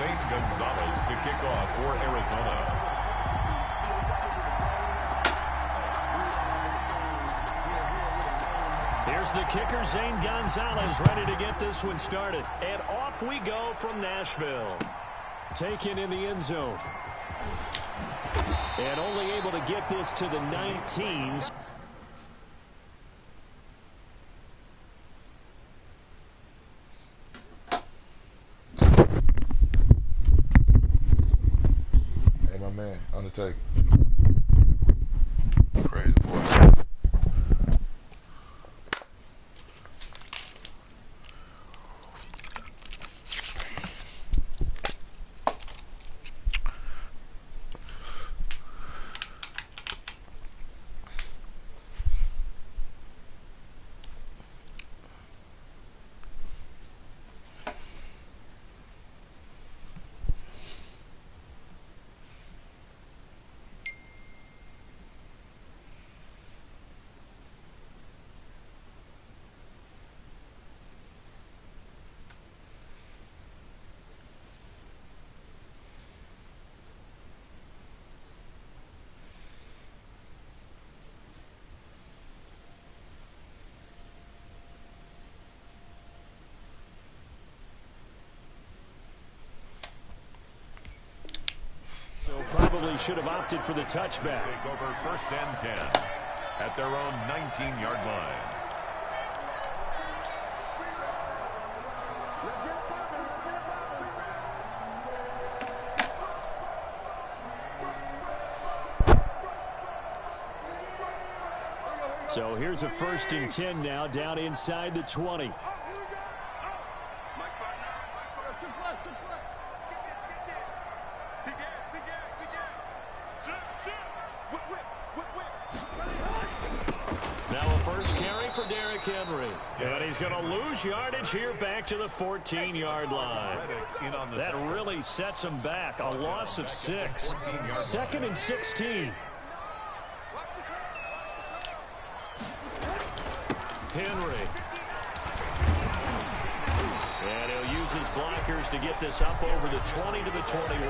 Zane Gonzalez to kick off for Arizona. Here's the kicker, Zane Gonzalez, ready to get this one started. And off we go from Nashville. Taken in the end zone. And only able to get this to the 19s. Hey, my man, Undertaker. Crazy boy. Probably should have opted for the touchback. Take over 1st and 10 at their own 19-yard line. So here's a 1st and 10 now, down inside the 20. And he's going to lose yardage here back to the 14-yard line. That really sets him back. A loss of 6. 2nd and 16. Henry. And he'll use his blockers to get this up over the 20 to the 21.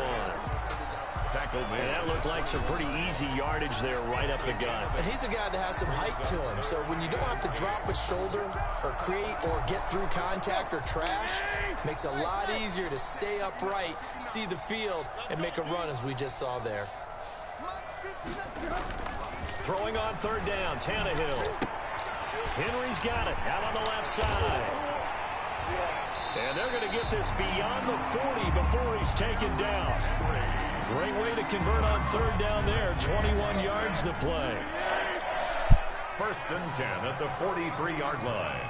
Tackled, man. That looked like some pretty easy yardage there right up the gut. And he's a guy that has some height to him, so when you don't have to drop a shoulder or create or get through contact or trash, makes it a lot easier to stay upright, see the field, and make a run as we just saw there. Throwing on 3rd down, Tannehill. Henry's got it out on the left side. And they're going to get this beyond the 40 before he's taken down. Great way to convert on 3rd down there. 21 yards to play. 1st and 10 at the 43-yard line.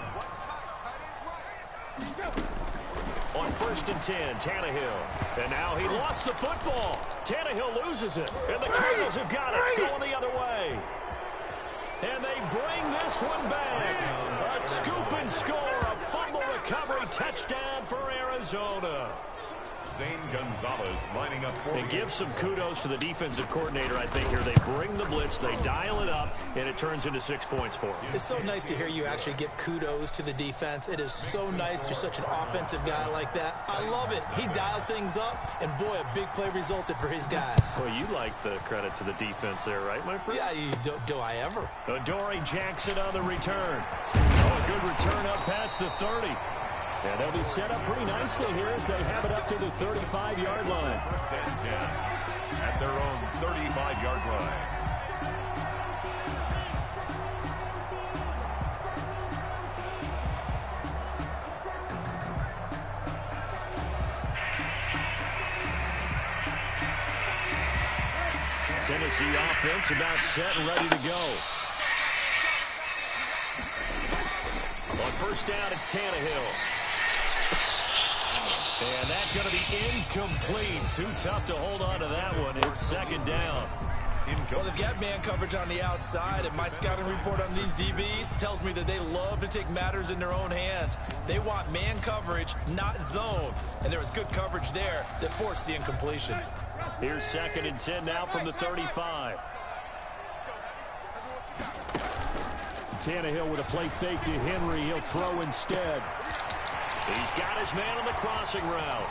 On 1st and 10, Tannehill. And now he lost the football. Tannehill loses it. And the Cardinals have got it. Going the other way. And they bring this one back. A scoop and score. A fumble recovery touchdown for Arizona. Zane Gonzalez lining up for and give some kudos to the defensive coordinator, I think, here. They bring the blitz, they dial it up, and it turns into 6 points for them. It's so nice to hear you actually give kudos to the defense. It is so nice. You're such an offensive guy like that. I love it. He dialed things up, and boy, a big play resulted for his guys. Well, you like the credit to the defense there, right, my friend? Yeah, do I ever? Adoree Jackson on the return. Oh, a good return up past the 30. And they'll be set up pretty nicely here as they have it up to the 35-yard line. 1st and 10 at their own 35-yard line. Tennessee offense about set and ready to go. On 1st down, it's Tannehill. And that's going to be incomplete. Too tough to hold on to that one. It's 2nd down. Well, they've got man coverage on the outside, and my scouting report on these DBs tells me that they love to take matters in their own hands. They want man coverage, not zone. And there was good coverage there that forced the incompletion. Here's 2nd and 10 now from the 35. Tannehill with a play fake to Henry. He'll throw instead. He's got his man on the crossing route.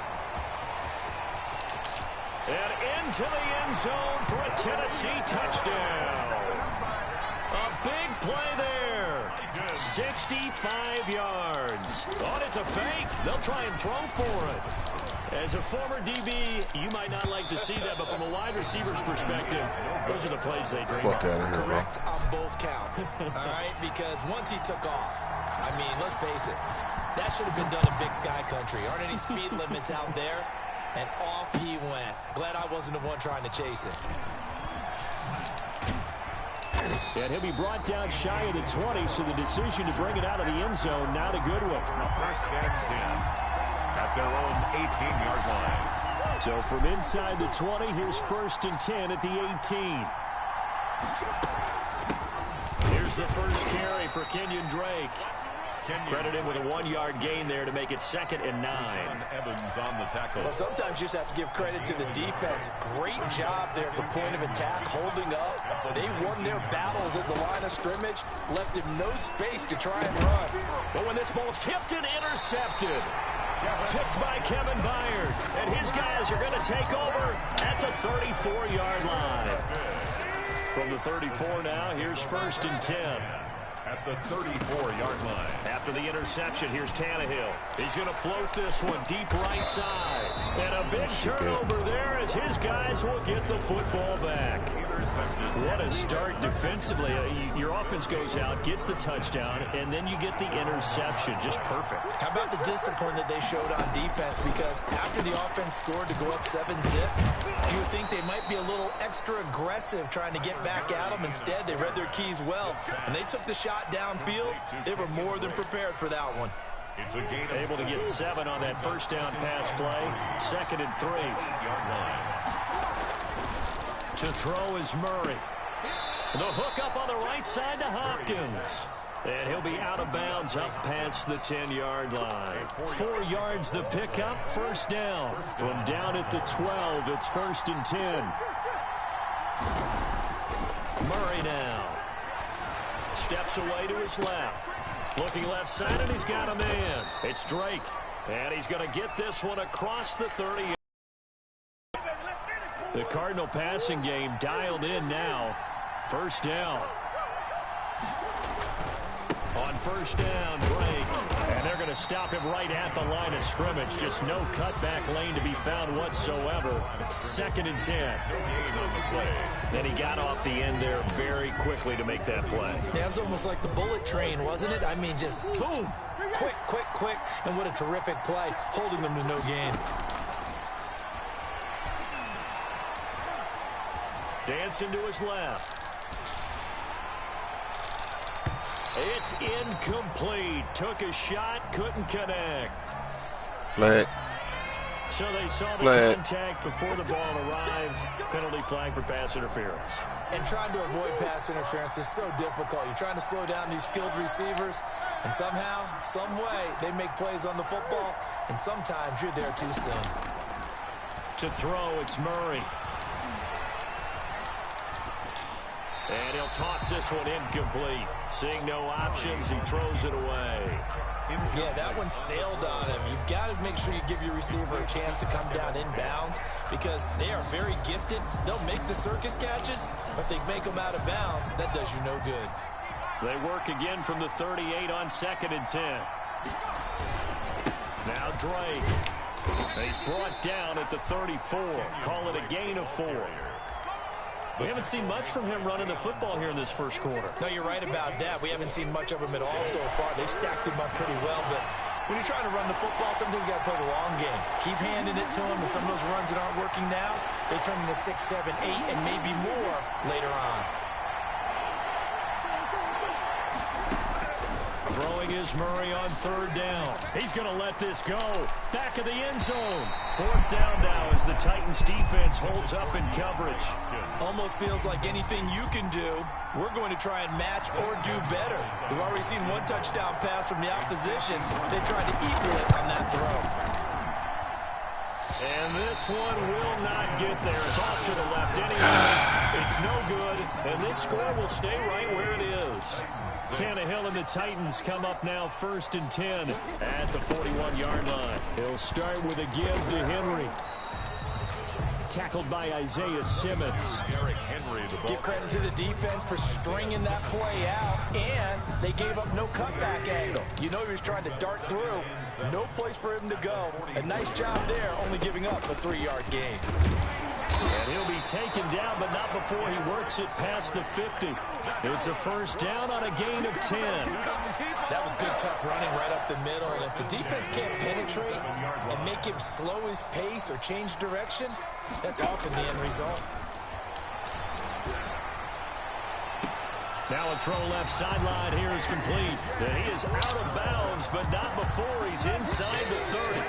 And into the end zone for a Tennessee touchdown. A big play there. 65 yards. Oh, it's a fake. They'll try and throw for it. As a former DB, you might not like to see that, but from a wide receiver's perspective, those are the plays they dream Fuck of. out of here, Correct on both counts. All right, because once he took off, I mean, let's face it, that should have been done in Big Sky Country. Aren't any speed limits out there? And off he went. Glad I wasn't the one trying to chase him. And he'll be brought down shy of the 20, so the decision to bring it out of the end zone, not a good one. First and 10 at their own 18-yard line. So from inside the 20, here's first and 10 at the 18. Here's the first carry for Kenyon Drake. Credited with a 1-yard gain there to make it 2nd and 9. Evans on the tackle. Well, sometimes you just have to give credit to the defense. Great job there at the point of attack, holding up. They won their battles at the line of scrimmage, left him no space to try and run. But when this ball's tipped and intercepted, picked by Kevin Byard, and his guys are going to take over at the 34-yard line. From the 34 now, here's first and 10. At the 34-yard line. After the interception, here's Tannehill. He's going to float this one deep right side. And a big turnover there as his guys will get the football back. What a start defensively. Your offense goes out, gets the touchdown, and then you get the interception. Just perfect. How about the discipline that they showed on defense? Because after the offense scored to go up 7-zip, you would think they might be a little extra aggressive trying to get back at them. Instead, they read their keys well, and they took the shot downfield. They were more than prepared for that one. It's a gain able to get 7 on that first down pass play. 2nd and 3. To throw is Murray. The hook up on the right side to Hopkins. And he'll be out of bounds up past the 10-yard line. 4 yards the pickup, first down. From down at the 12, it's 1st and 10. Murray now. Steps away to his left. Looking left side, and he's got a man. It's Drake. And he's going to get this one across the 30. The Cardinal passing game dialed in now. First down. On first down, Drake. And they're going to stop him right at the line of scrimmage. Just no cutback lane to be found whatsoever. 2nd and 10. And he got off the end there very quickly to make that play. That was almost like the bullet train, wasn't it? I mean, just zoom. Quick, quick, quick. And what a terrific play, holding them to no gain. Dancing to his left. It's incomplete. Took a shot, couldn't connect. Flag. So they saw the contact before the ball arrived. Penalty flag for pass interference. And trying to avoid pass interference is so difficult. You're trying to slow down these skilled receivers, and somehow, some way, they make plays on the football, and sometimes you're there too soon. To throw, it's Murray. And he'll toss this one incomplete. Seeing no options, he throws it away. Yeah, that one sailed on him. You've got to make sure you give your receiver a chance to come down inbounds because they are very gifted. They'll make the circus catches, but they make them out of bounds. That does you no good. They work again from the 38 on 2nd and 10. Now Drake. He's brought down at the 34. Call it a gain of 4. We haven't seen much from him running the football here in this first quarter. No, you're right about that. We haven't seen much of him at all so far. They've stacked him up pretty well, but when you're trying to run the football, sometimes you got to play the long game. Keep handing it to him, and some of those runs that aren't working now, they turn into 6, 7, 8, and maybe more later on. Throwing is Murray on 3rd down. He's going to let this go. Back of the end zone. 4th down now as the Titans defense holds up in coverage. Almost feels like anything you can do, we're going to try and match or do better. We've already seen one touchdown pass from the opposition. They tried to equal it on that throw. And this one will not get there. It's off to the left anyway. It's no good, and this score will stay right where it is. Tannehill and the Titans come up now 1st and 10 at the 41-yard line. He'll start with a give to Henry. tackled by Isaiah Simmons. Give credit to the defense for stringing that play out, and they gave up no cutback angle. You know he was trying to dart through. No place for him to go. A nice job there, only giving up a 3-yard gain. And he'll be taken down, but not before he works it past the 50. It's a first down on a gain of 10. That was good, tough running right up the middle. And if the defense can't penetrate and make him slow his pace or change direction, that's often the end result. Now a throw left sideline here is complete. And he is out of bounds, but not before he's inside the 30.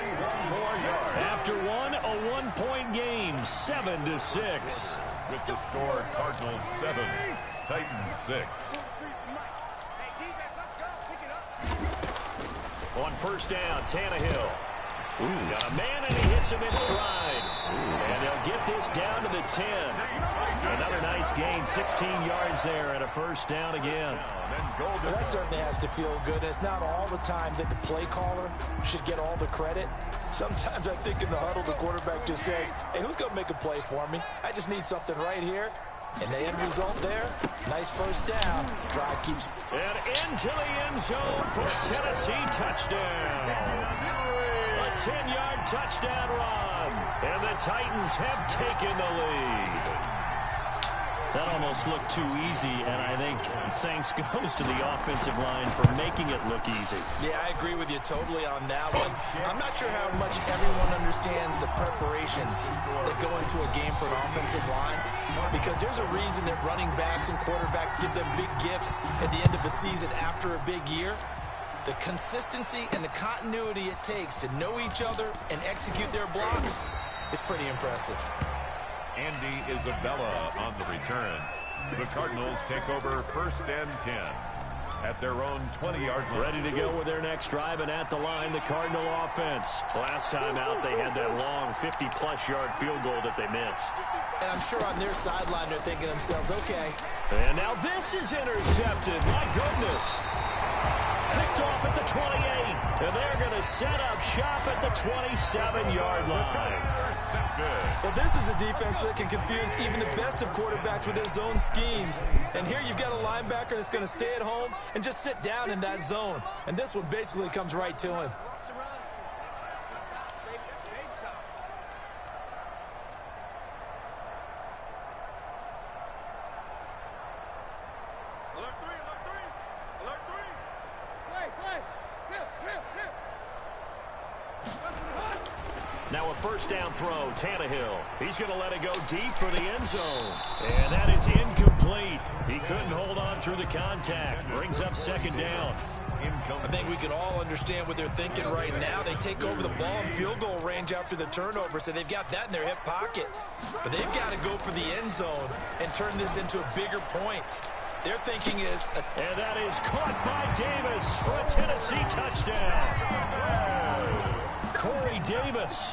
After one, a one-point game, 7-6. With the score, Cardinals 7, Titans 6. On first down, Tannehill. Got a man, and he hits him in stride. And they'll get this down to the 10. Another nice gain, 16 yards there, and a first down again. Well, that certainly has to feel good. And it's not all the time that the play caller should get all the credit. Sometimes I think in the huddle, the quarterback just says, hey, who's going to make a play for me? I just need something right here. And the end result there, nice first down. Drive keeps. And into the end zone for a Tennessee touchdown. A 10-yard touchdown run. And the Titans have taken the lead. That almost looked too easy, and I think thanks goes to the offensive line for making it look easy. Yeah, I agree with you totally on that one. I'm not sure how much everyone understands the preparations that go into a game for an offensive line, because there's a reason that running backs and quarterbacks give them big gifts at the end of the season after a big year. The consistency and the continuity it takes to know each other and execute their blocks is pretty impressive. Andy Isabella on the return. The Cardinals take over first and 10 at their own 20-yard line. Ready to go with their next drive, and at the line, the Cardinal offense. Last time out, they had that long 50-plus yard field goal that they missed. And I'm sure on their sideline, they're thinking to themselves, okay. And now this is intercepted. My goodness. Picked off at the 28, and they're going to set up shop at the 27-yard line. Well, this is a defense that can confuse even the best of quarterbacks with their zone schemes. And here you've got a linebacker that's going to stay at home and just sit down in that zone. And this one basically comes right to him. Now a first down throw, Tannehill. He's going to let it go deep for the end zone. And that is incomplete. He couldn't hold on through the contact. Brings up second down. I think we can all understand what they're thinking right now. They take over the ball in field goal range after the turnover, so they've got that in their hip pocket. But they've got to go for the end zone and turn this into a bigger point. Their thinking is... And that is caught by Davis for a Tennessee touchdown. Corey Davis,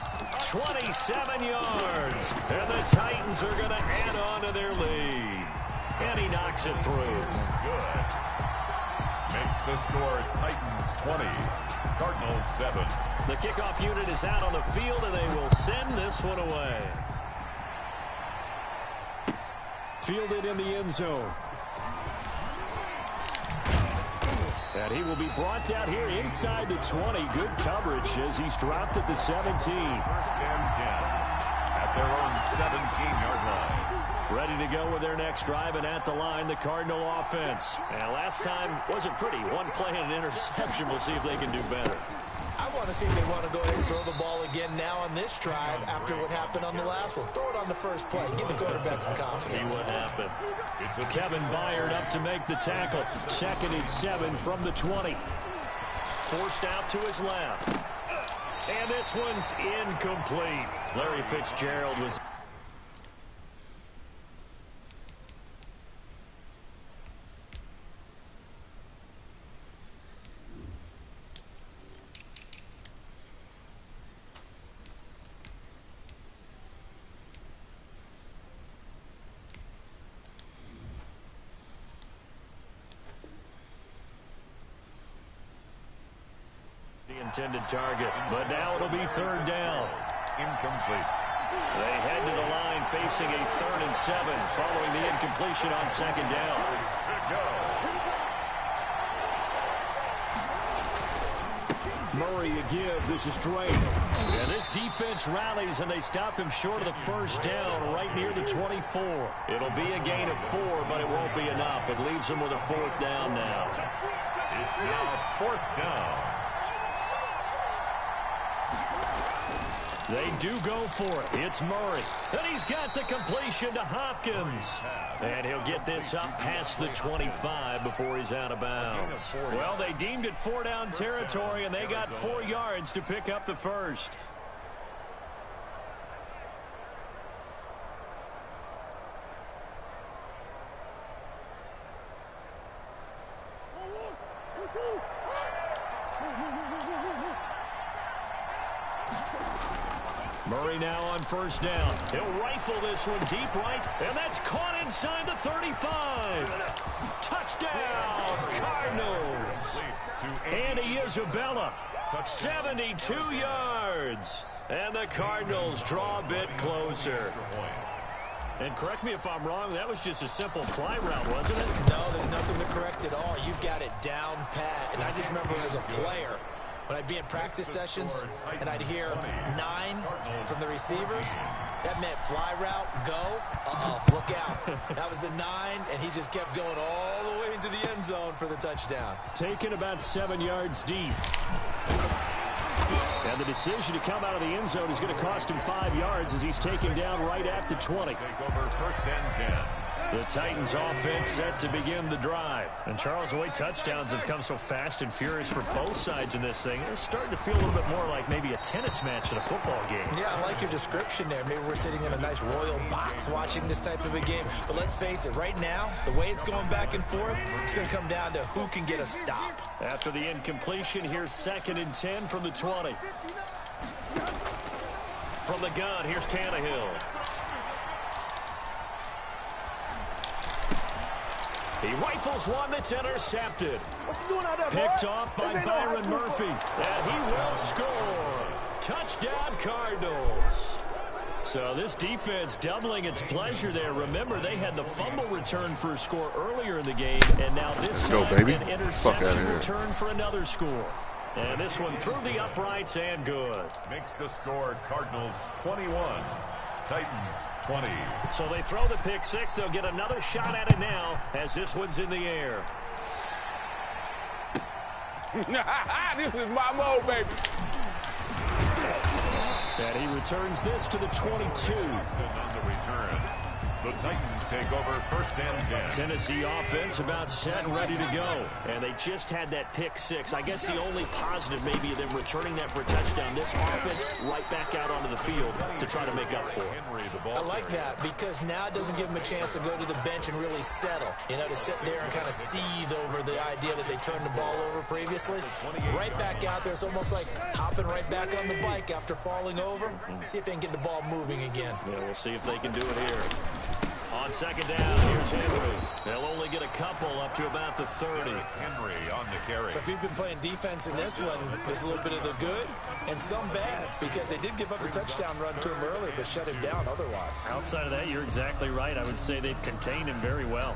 27 yards. And the Titans are going to add on to their lead. And he knocks it through. Good. Makes the score Titans 20, Cardinals 7. The kickoff unit is out on the field, and they will send this one away. Fielded in the end zone. And he will be brought down here inside the 20. Good coverage as he's dropped at the 17. First and 10 at their own 17-yard line. Ready to go with their next drive, and at the line, the Cardinal offense. And last time wasn't pretty. One play and an interception. We'll see if they can do better. I want to see if they want to go ahead and throw the ball again now on this drive after what happened on the last one. Throw it on the first play. Give the quarterback some confidence. See what happens. Kevin Byard up to make the tackle. Second and 7 from the 20. Forced out to his left. And this one's incomplete. Larry Fitzgerald was... intended target, but now it'll be third down. Incomplete. They head to the line facing a 3rd and 7 following the incompletion on 2nd down. Murray a give. This is Drake. And this defense rallies, and they stop him short of the 1st down right near the 24. It'll be a gain of 4, but it won't be enough. It leaves them with a 4th down now. It's now 4th down. They do go for it. It's Murray. And he's got the completion to Hopkins. And he'll get this up past the 25 before he's out of bounds. Well, they deemed it 4-down territory, and they got 4 yards to pick up the 1st. Murray now on 1st down. He'll rifle this one deep right, and that's caught inside the 35. Touchdown, Cardinals. Andy Isabella, 72 yards. And the Cardinals draw a bit closer. And correct me if I'm wrong, that was just a simple fly route, wasn't it? No, there's nothing to correct at all. You've got it down pat. And I just remember as a player, when I'd be in practice sessions and I'd hear 9 from the receivers, that meant fly route, go, look out. That was the 9, and he just kept going all the way into the end zone for the touchdown. Taken about 7 yards deep. And the decision to come out of the end zone is going to cost him 5 yards as he's taken down right at the 20. Take over 1st and 10. The Titans offense set to begin the drive. And Charles, the way touchdowns have come so fast and furious for both sides in this thing, it's starting to feel a little bit more like maybe a tennis match in a football game. Yeah, I like your description there. Maybe we're sitting in a nice royal box watching this type of a game. But let's face it, right now, the way it's going back and forth, it's going to come down to who can get a stop. After the incompletion, here's 2nd and 10 from the 20. From the gun, here's Tannehill. He rifles one that's intercepted. Picked off by Byron Murphy. And he will score. Touchdown, Cardinals. So this defense doubling its pleasure there. Remember, they had the fumble return for a score earlier in the game. And now this time an interception return for another score. And this one through the uprights and good. Makes the score Cardinals 21. Titans 20. So they throw the pick 6. They'll get another shot at it now as this one's in the air. This is my mode, baby. And he returns this to the 22. On the return, the Titans take over 1st and 10. Tennessee offense about set and ready to go. And they just had that pick 6. I guess the only positive maybe of them returning that for a touchdown. This offense right back out onto the field to try to make up for it. I like that because now it doesn't give them a chance to go to the bench and really settle. You know, to sit there and kind of seethe over the idea that they turned the ball over previously. Right back out there. It's almost like hopping right back on the bike after falling over. See if they can get the ball moving again. Yeah, we'll see if they can do it here. On 2nd down, here's Henry. They'll only get a couple up to about the 30. Henry on the carry. So if you've been playing defense in this one, there's a little bit of the good and some bad because they did give up the touchdown run to him earlier but shut him down otherwise. Outside of that, you're exactly right. I would say they've contained him very well.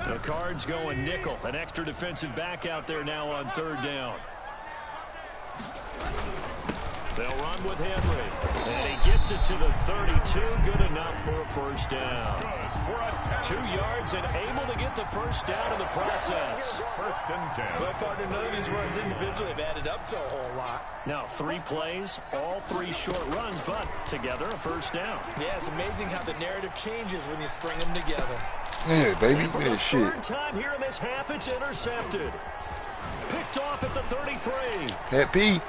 The Cards going nickel. An extra defensive back out there now on 3rd down. They'll run with Henry. And he gets it to the 32. Good enough for a 1st down. 2 yards and able to get the 1st down in the process. 1st and 10. Well, partner, none of these runs individually have added up to a whole lot. Now, 3 plays, all 3 short runs, but together a 1st down. Yeah, it's amazing how the narrative changes when you string them together. Yeah, baby, For we the shit. 3rd time here in this half, it's intercepted. Picked off at the 33. Pet P.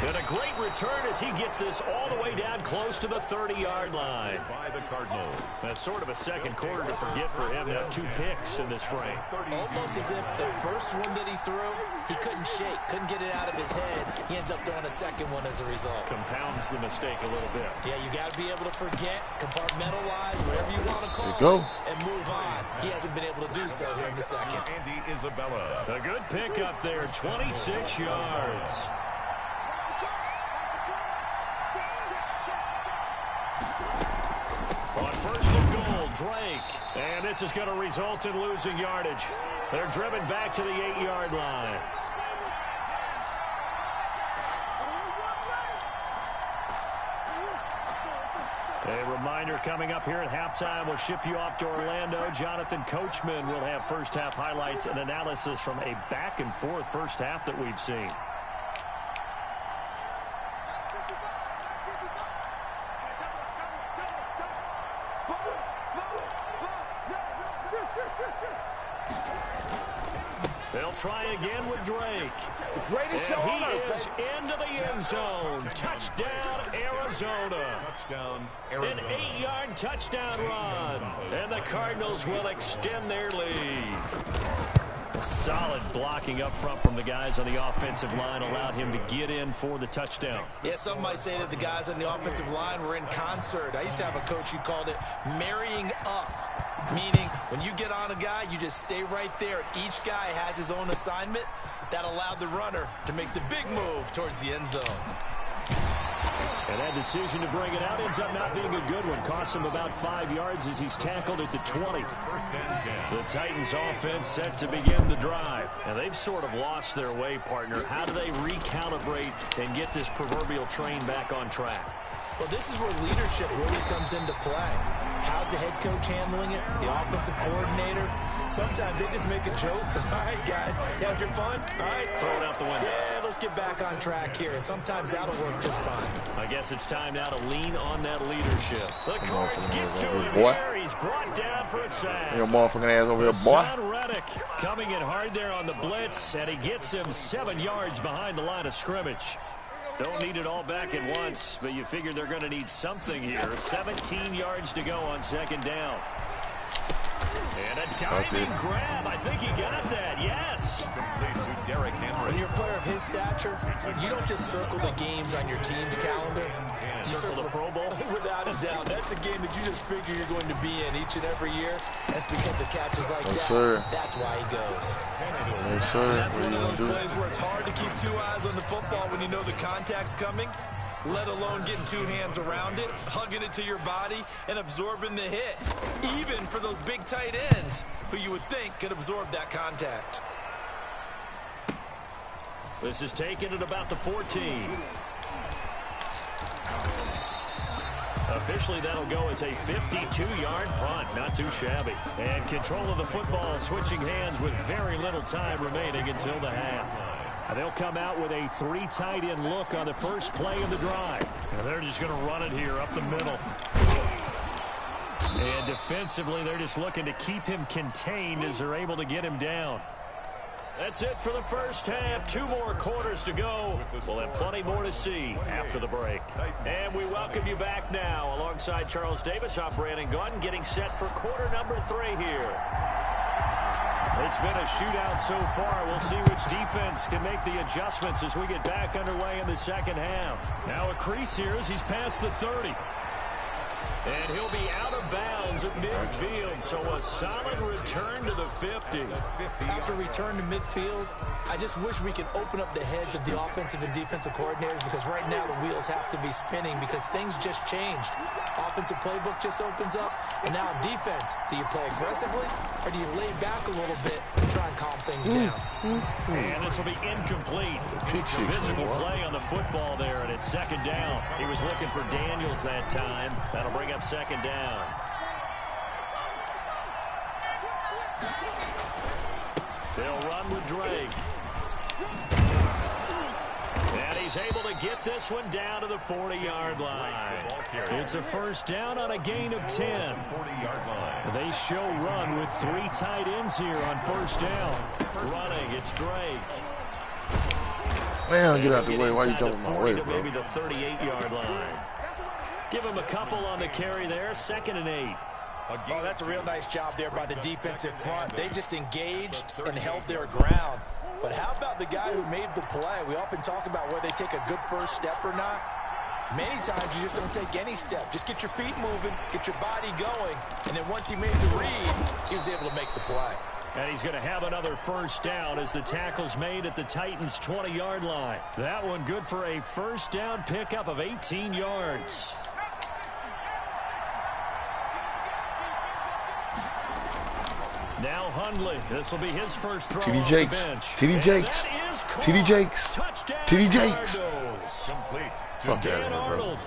And a great return as he gets this all the way down close to the 30-yard line. By the Cardinals. That's sort of a second quarter to forget for him. Now 2 picks in this frame. Almost as if the first one that he threw, he couldn't shake, couldn't get it out of his head. He ends up throwing a second one as a result. Compounds the mistake a little bit. Yeah, you got to be able to forget, compartmentalize, whatever you want to call it, and move on. He hasn't been able to do so here in the second. Andy Isabella. A good pick up there, 26 yards. On first and goal, Drake. And this is going to result in losing yardage. They're driven back to the 8-yard line. A reminder coming up here at halftime. We'll ship you off to Orlando. Jonathan Coachman will have first-half highlights and analysis from a back-and-forth first half that we've seen. They'll try again with Drake. And he is into the end zone. Touchdown, Arizona. Touchdown, Arizona. An 8-yard touchdown run. And the Cardinals will extend their lead. A solid blocking up front from the guys on the offensive line allowed him to get in for the touchdown. Yeah, some might say that the guys on the offensive line were in concert. I used to have a coach who called it marrying up. Meaning, when you get on a guy, you just stay right there. Each guy has his own assignment. That allowed the runner to make the big move towards the end zone. And that decision to bring it out ends up not being a good one. Cost him about 5 yards as he's tackled at the 20. The Titans offense set to begin the drive. And they've sort of lost their way, partner. How do they recalibrate and get this proverbial train back on track? Well, this is where leadership really comes into play. How's the head coach handling it? The offensive coordinator? Sometimes they just make a joke. All right, guys, you had your fun? All right, throw it out the window. Yeah, let's get back on track here. And sometimes that'll work just fine. I guess it's time now to lean on that leadership. The Cards get to him here. He's brought down for a sack. Your motherfucking ass over here, boy. Son Reddick coming in hard there on the blitz, and he gets him 7 yards behind the line of scrimmage. Don't need it all back at once, but you figure they're going to need something here. 17 yards to go on second down. And a diving grab. I think he got that, yes. When you're a player of his stature, you don't just circle the games on your team's calendar. You circle the Pro Bowl. Without a doubt. That's a game that you just figure you're going to be in each and every year. That's because of catches like that. Sir. That's why he goes. Yes, sir. And that's one of those plays where it's hard to keep 2 eyes on the football when you know the contact's coming, let alone getting 2 hands around it, hugging it to your body, and absorbing the hit. Even for those big tight ends who you would think could absorb that contact. This is taken at about the 14. Officially, that'll go as a 52-yard punt. Not too shabby. And control of the football switching hands with very little time remaining until the half. They'll come out with a 3 tight end look on the first play of the drive. And they're just going to run it here up the middle. And defensively, they're just looking to keep him contained as they're able to get him down. That's it for the first half. 2 more quarters to go. We'll have plenty more to see after the break. And we welcome you back now alongside Charles Davis. I'm Brandon Gordon getting set for quarter number 3 here. It's been a shootout so far. We'll see which defense can make the adjustments as we get back underway in the second half. Now a crease here as he's past the 30. And he'll be out of bounds at midfield, so a solid return to the 50. After return to midfield, I just wish we could open up the heads of the offensive and defensive coordinators, because right now the wheels have to be spinning because things just changed. Offensive playbook just opens up, and now on defense, do you play aggressively or do you lay back a little bit and try and calm things down? And this will be incomplete. Physical play on the football there, and it's second down. He was looking for Daniels that time. That'll bring up second down. They'll run with Drake. And he's able to get this one down to the 40-yard line. It's a first down on a gain of 10. They show run with 3 tight ends here on first down. Running, it's Drake. Man, get out the way. Why are you jumping my way, bro? Maybe the 38-yard line. Give him a couple on the carry there. 2nd and 8. Oh, that's a real nice job there by the defensive front. They just engaged and held their ground. But how about the guy who made the play? We often talk about whether they take a good first step or not. Many times you just don't take any step. Just get your feet moving, get your body going, and then once he made the read, he was able to make the play. And he's going to have another first down as the tackle's made at the Titans' 20-yard line. That one good for a first down pickup of 18 yards. Now Hundley. This will be his first throw TD off Jakes. the bench. TD Jakes. TD Jakes. TD Jakes. Complete. Fuck that, Dan bro. Arnold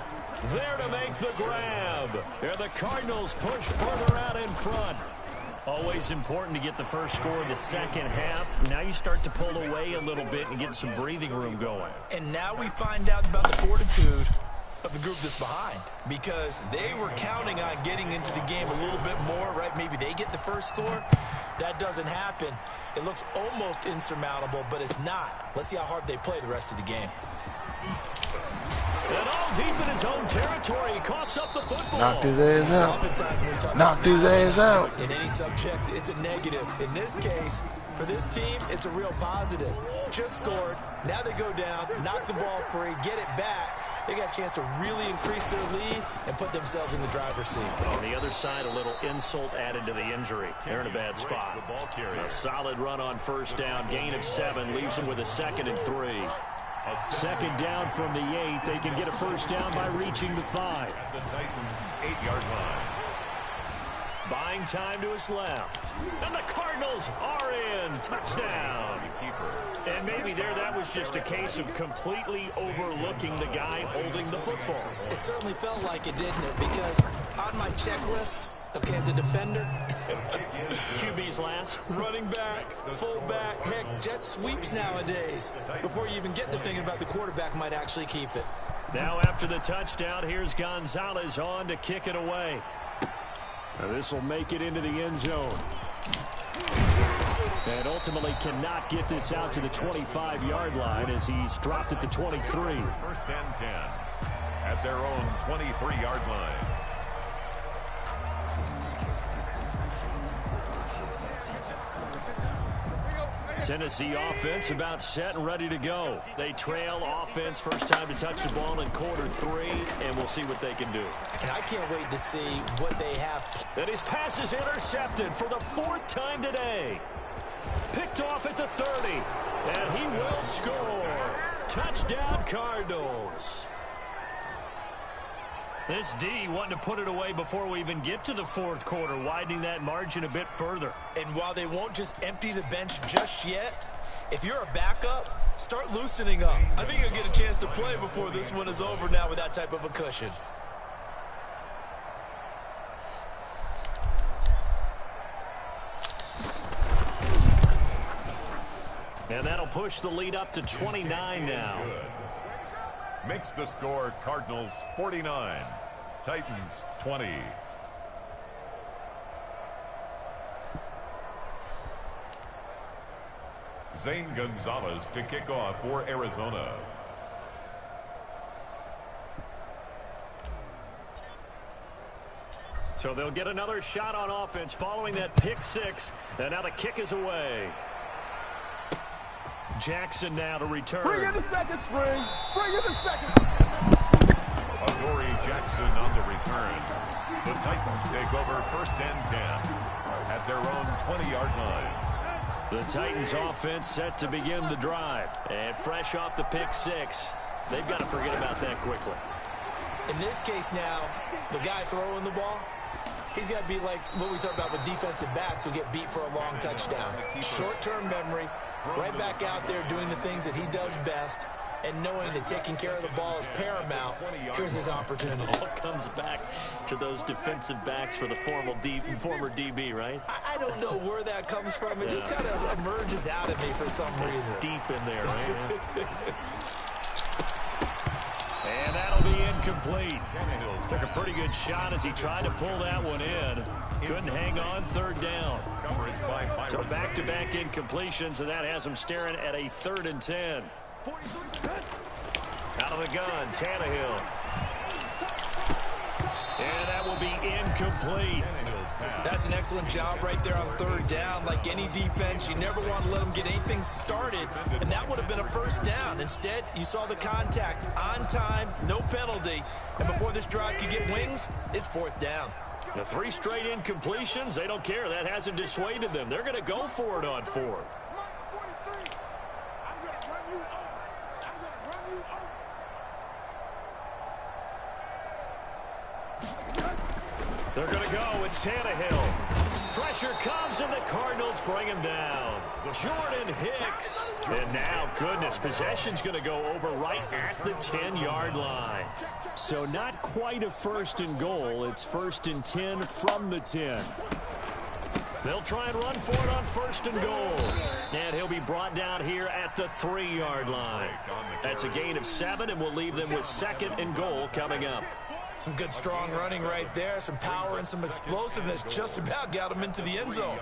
there to make the grab. And the Cardinals push further out in front. Always important to get the first score in the second half. Now you start to pull away a little bit and get some breathing room going. And now we find out about the fortitude of the group that's behind, because they were counting on getting into the game a little bit more, right? Maybe they get the first score. That doesn't happen. It looks almost insurmountable, but it's not. Let's see how hard they play the rest of the game. And all deep in his own territory, he coughs up the football. Knocked his ass out. Oftentimes when we talk Knocked his ass out. in any subject, it's a negative. In this case, for this team, it's a real positive. Just scored. Now they go down, knock the ball free, get it back. They got a chance to really increase their lead and put themselves in the driver's seat. On the other side, a little insult added to the injury. They're in a bad spot. A solid run on first down. Gain of 7 leaves them with a 2nd and 3. Second down from the 8. They can get a first down by reaching the 5. At the Titans' 8-yard line. Buying time to his left. And the Cardinals are in. Touchdown. And maybe that was just a case of completely overlooking the guy holding the football. It certainly felt like it, didn't it? Because on my checklist, okay, as a defender, QB's last. running back, fullback, heck, jet sweeps nowadays. Before you even get to thinking about the quarterback might actually keep it. Now after the touchdown, here's Gonzalez on to kick it away. Now this will make it into the end zone. And ultimately cannot get this out to the 25-yard line as he's dropped at the 23. First and 10 at their own 23-yard line. Tennessee offense about set and ready to go. They trail offense first time to touch the ball in quarter 3, and we'll see what they can do. And I can't wait to see what they have. And his pass is intercepted for the 4th time today. Picked off at the 30, and he will score. Touchdown, Cardinals. This D wanting to put it away before we even get to the 4th quarter, widening that margin a bit further. And while they won't just empty the bench just yet, if you're a backup, start loosening up. I think you'll get a chance to play before this one is over now with that type of a cushion. And that'll push the lead up to 29 now. Good. Makes the score Cardinals 49, Titans 20. Zane Gonzalez to kick off for Arizona. So they'll get another shot on offense following that pick 6. And now the kick is away. Jackson now to return. Bring in the second string. Bring in the second. Adoree Jackson on the return. The Titans take over first and 10 at their own 20-yard line. The Titans offense set to begin the drive. And fresh off the pick 6, they've got to forget about that quickly. In this case now, the guy throwing the ball, he's got to be like what we talk about with defensive backs who get beat for a long touchdown. Short-term memory, right back out there doing the things that he does best, and knowing that taking care of the ball is paramount. Here's his opportunity. It all comes back to those defensive backs for the former DB, right? I don't know where that comes from. It just kind of emerges out of me for some reason. Deep in there, right? And that'll be incomplete. Took a pretty good shot as he tried to pull that one in. Couldn't hang on, 3rd down. So back-to-back incompletions, and that has him staring at a 3rd and 10. Out of the gun, Tannehill. And that will be incomplete. That's an excellent job right there on 3rd down. Like any defense, you never want to let them get anything started, and that would have been a first down. Instead, you saw the contact on time, no penalty, and before this drive could get wings, it's 4th down. The 3 straight incompletions, they don't care. That hasn't dissuaded them. They're going to go for it on 4th. They're going to go. It's Tannehill. Pressure comes, and the Cardinals bring him down. Jordan Hicks. And now, goodness, possession's going to go over right at the 10-yard line. So not quite a 1st and goal. It's 1st and 10 from the 10. They'll try and run for it on 1st and goal. And he'll be brought down here at the 3-yard line. That's a gain of 7, and we'll leave them with 2nd and goal coming up. Some good, strong running right there. Some power and some explosiveness just about got him into the end zone.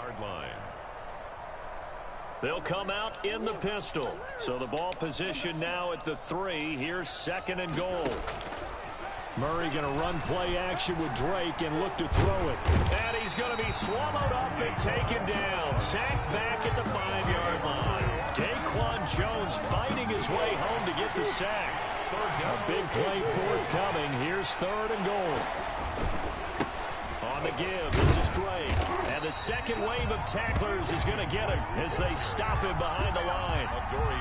They'll come out in the pistol. So the ball position now at the 3. Here's 2nd and goal. Murray going to run play action with Drake and look to throw it. And he's going to be swallowed up and taken down. Sacked back at the 5-yard line. Daquan Jones fighting his way home to get the sack. A big play forthcoming. Here's 3rd and goal. On the give, this is Drake. And the second wave of tacklers is going to get him as they stop him behind the line.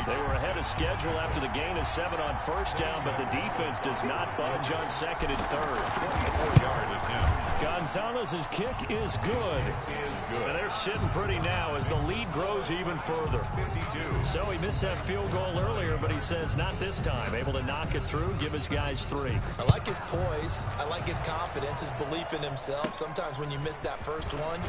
They were ahead of schedule after the gain of 7 on 1st down, but the defense does not budge on 2nd and 3rd. 24-yard attempt. Gonzalez's kick is good. And they're sitting pretty now as the lead grows even further. 52. So he missed that field goal earlier, but he says not this time. Able to knock it through, give his guys 3. I like his poise. I like his confidence, his belief in himself. Sometimes when you miss that first one,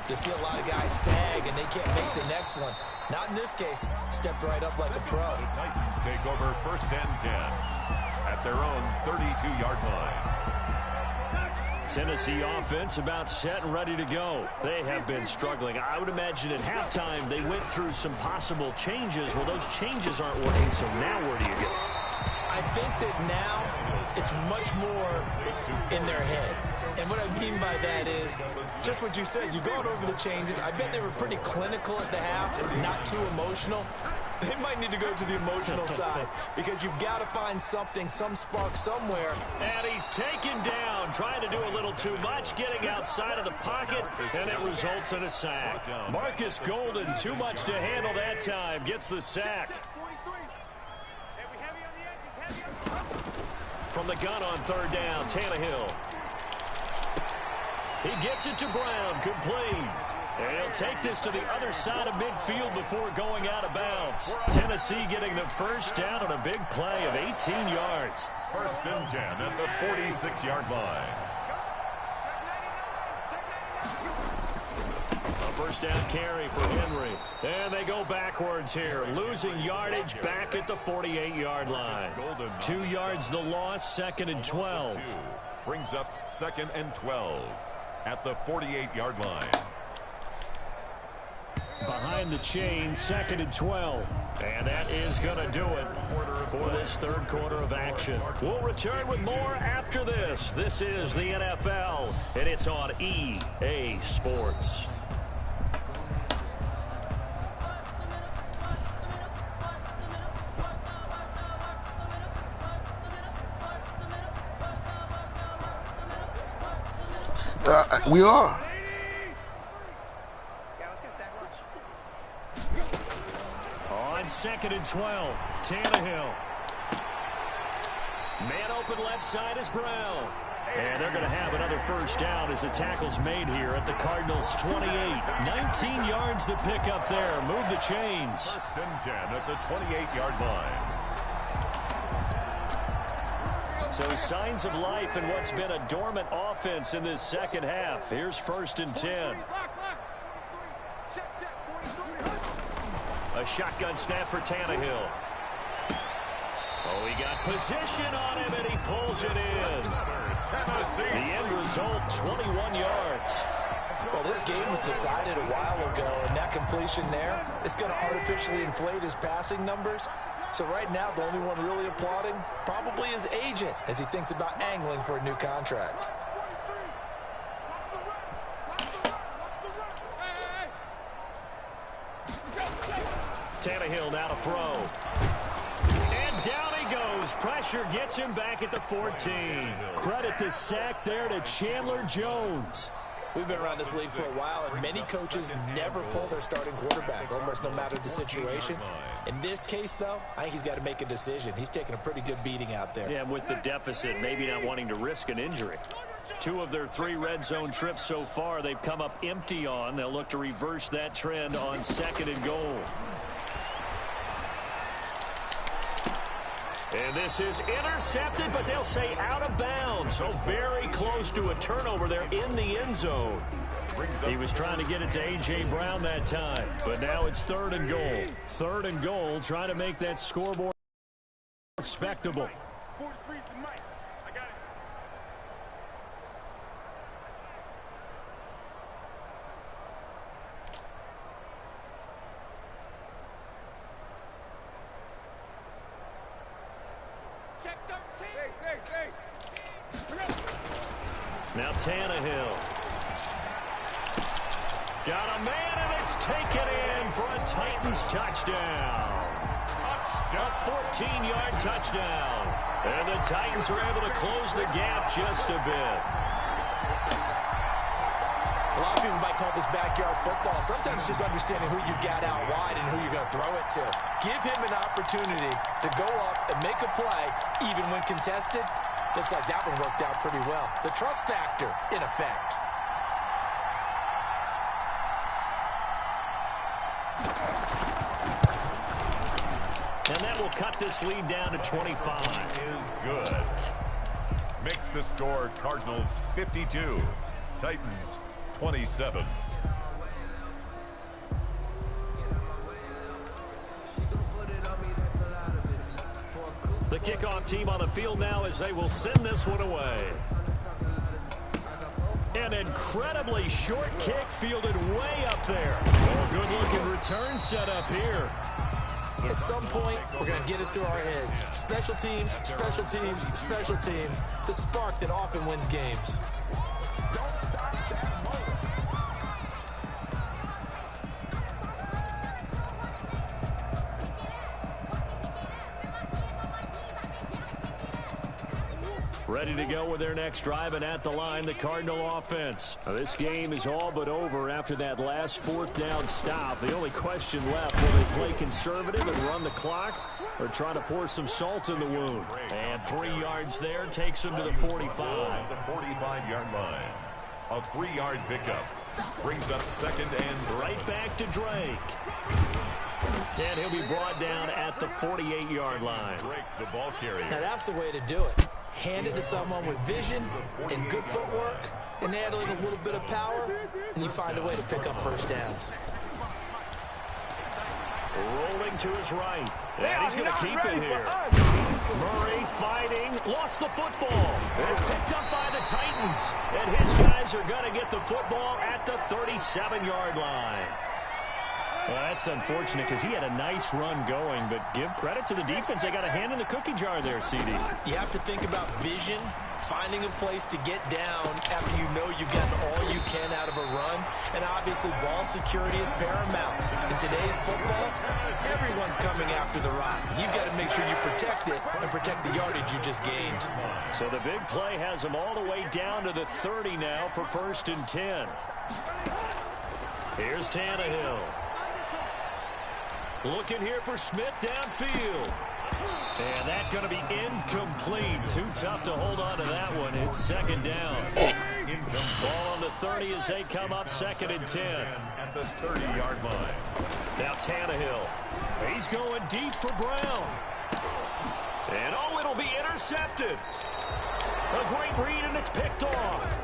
you see a lot of guys sag and they can't make the next one. Not in this case. Stepped right up like a pro. The Titans take over 1st and 10 at their own 32-yard line. Tennessee offense about set and ready to go. They have been struggling. I would imagine at halftime they went through some possible changes. Well, those changes aren't working, so now where do you go? I think that now it's much more in their head. And what I mean by that is just what you said. You've gone over the changes. I bet they were pretty clinical at the half, not too emotional. They might need to go to the emotional side because you've got to find something, some spark somewhere. And he's taken down, trying to do a little too much, getting outside of the pocket, and it results in a sack. Marcus Golden, too much to handle that time, gets the sack. From the gun on 3rd down, Tannehill. He gets it to Brown, complete. And he'll take this to the other side of midfield before going out of bounds. Tennessee getting the 1st down on a big play of 18 yards. 1st and 10 at the 46-yard line. A 1st down carry for Henry. And they go backwards here, losing yardage back at the 48-yard line. 2 yards the loss, 2nd and 12. Brings up 2nd and 12 at the 48-yard line. Behind the chain, 2nd and 12. And that is going to do it for this 3rd quarter of action. We'll return with more after this. This is the NFL, and it's on EA Sports. We are. On 2nd and 12, Tannehill. Man open left side is Brown. And they're going to have another 1st down as the tackle's made here at the Cardinals' 28. 19 yards to pick up there. Move the chains. 1st and 10 at the 28-yard line. So signs of life in what's been a dormant offense in this 2nd half. Here's 1st and 10. A shotgun snap for Tannehill. Oh, he got position on him, and he pulls it in. The end result, 21 yards. Well, this game was decided a while ago, and that completion there is going to artificially inflate his passing numbers. So right now, the only one really applauding probably his agent as he thinks about angling for a new contract. Tannehill now to throw. And down he goes Coverage pressure gets him back at the 14. Credit the sack there to Chandler Jones. We've been around this league for a while, and many coaches never pull their starting quarterback, almost no matter the situation. In this case, though, I think he's got to make a decision. He's taking a pretty good beating out there. Yeah, with the deficit, maybe not wanting to risk an injury. 2 of their 3 red zone trips so far, they've come up empty on. They'll look to reverse that trend on 2nd and goal. And this is intercepted, but they'll say out of bounds. So very close to a turnover there in the end zone. He was trying to get it to A.J. Brown that time, but now it's 3rd and goal. 3rd and goal, trying to make that scoreboard respectable. Now Tannehill. Got a man, and it's taken in for a Titans touchdown. A 14-yard touchdown. And the Titans are able to close the gap just a bit. A lot of people might call this backyard football. Sometimes just understanding who you've got out wide and who you're going to throw it to. Give him an opportunity to go up and make a play, even when contested. Looks like that one worked out pretty well. The trust factor in effect. And that will cut this lead down to 25. Is good. Makes the score Cardinals 52, Titans 27. The kickoff team on the field now as they will send this one away. An incredibly short kick fielded way up there. Oh, good-looking return set up here. At some point, we're going to get it through our heads. Special teams, special teams, special teams. The spark that often wins games. Ready to go with their next drive, and at the line, the Cardinal offense. Now, this game is all but over after that last 4th down stop. The only question left, will they play conservative and run the clock, or try to pour some salt in the wound? And 3 yards there takes them to the 45. The 45-yard line. A 3-yard pickup. Brings up 2nd and right back to Drake. And he'll be brought down at the 48-yard line. Drake, the ball carrier. Now that's the way to do it. Hand it to someone with vision and good footwork and adding a little bit of power, and you find a way to pick up first downs. Rolling to his right. And he's going to keep it here. Murray fighting. Lost the football. It's picked up by the Titans. And his guys are going to get the football at the 37-yard line. Well, that's unfortunate because he had a nice run going, but give credit to the defense. They got a hand in the cookie jar there, CD. You have to think about vision, finding a place to get down after you know you've gotten all you can out of a run, and obviously ball security is paramount. In today's football, everyone's coming after the rock. You've got to make sure you protect it and protect the yardage you just gained. So the big play has them all the way down to the 30 now for 1st and 10. Here's Tannehill. Looking here for Smith downfield. And that's going to be incomplete. Too tough to hold on to that one. It's 2nd down. Ball on the 30 as they come up 2nd and 10. At the 30-yard line. Now Tannehill. He's going deep for Brown. And oh, it'll be intercepted. A great read, and it's picked off.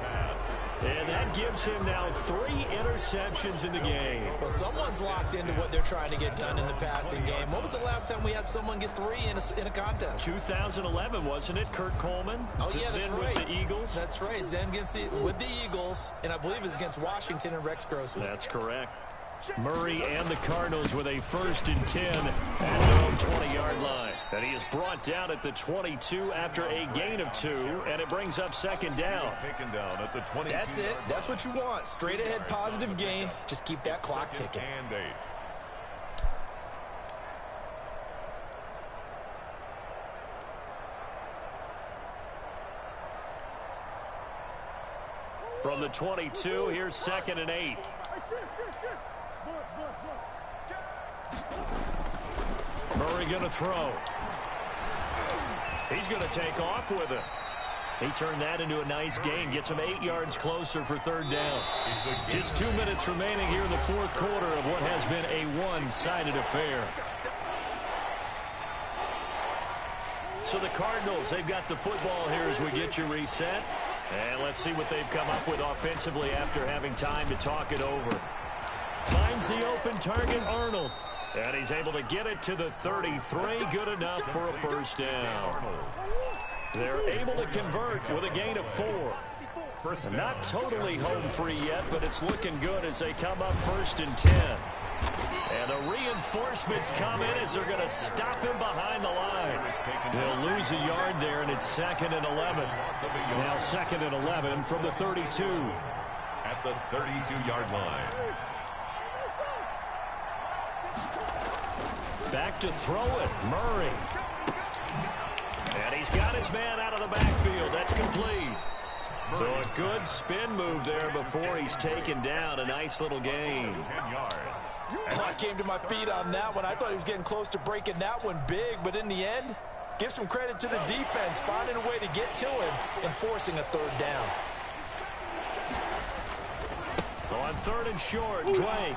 And that gives him now 3 interceptions in the game. Well, someone's locked into what they're trying to get done in the passing game. When was the last time we had someone get 3 in a contest? 2011, wasn't it? Kurt Coleman? Oh, yeah, that's right. With the Eagles? That's right. Then with the Eagles, and I believe it's against Washington and Rex Grossman. That's correct. Murray and the Cardinals with a 1st and 10 at their own 20-yard line. And he is brought down at the 22 after a gain of 2, and it brings up 2nd down. Taken down at the 22. That's it. That's what you want. Straight ahead positive gain. Just keep that clock ticking. And 8. From the 22, here's 2nd and 8. Murray going to throw. He's going to take off with it. He turned that into a nice gain. Gets him 8 yards closer for 3rd down. Just 2 minutes remaining here in the 4th quarter of what has been a one-sided affair. So the Cardinals, they've got the football here as we get you reset. And let's see what they've come up with offensively after having time to talk it over. Finds the open target, Arnold. And he's able to get it to the 33. Good enough for a 1st down. They're able to convert with a gain of 4. Not totally home free yet, but it's looking good as they come up 1st and 10. And the reinforcements come in as they're going to stop him behind the line. They'll lose a yard there, and it's 2nd and 11. Now 2nd and 11 from the 32. At the 32-yard line. Back to throw it, Murray. And he's got his man out of the backfield. That's complete. So a good spin move there before he's taken down. A nice little gain. 10 yards. I came to my feet on that one. I thought he was getting close to breaking that one big, but in the end, give some credit to the defense, finding a way to get to him and forcing a 3rd down. On 3rd and short, Drake.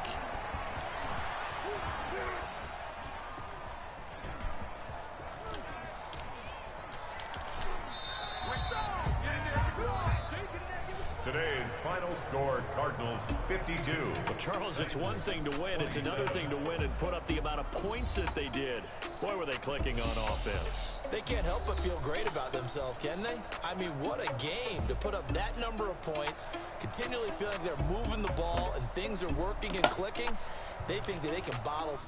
Today's final score, Cardinals 52. Well, Charles, it's one thing to win. It's another thing to win and put up the amount of points that they did. Boy, were they clicking on offense. They can't help but feel great about themselves, can they? I mean, what a game to put up that number of points, continually feeling they're moving the ball and things are working and clicking. They think that they can bottle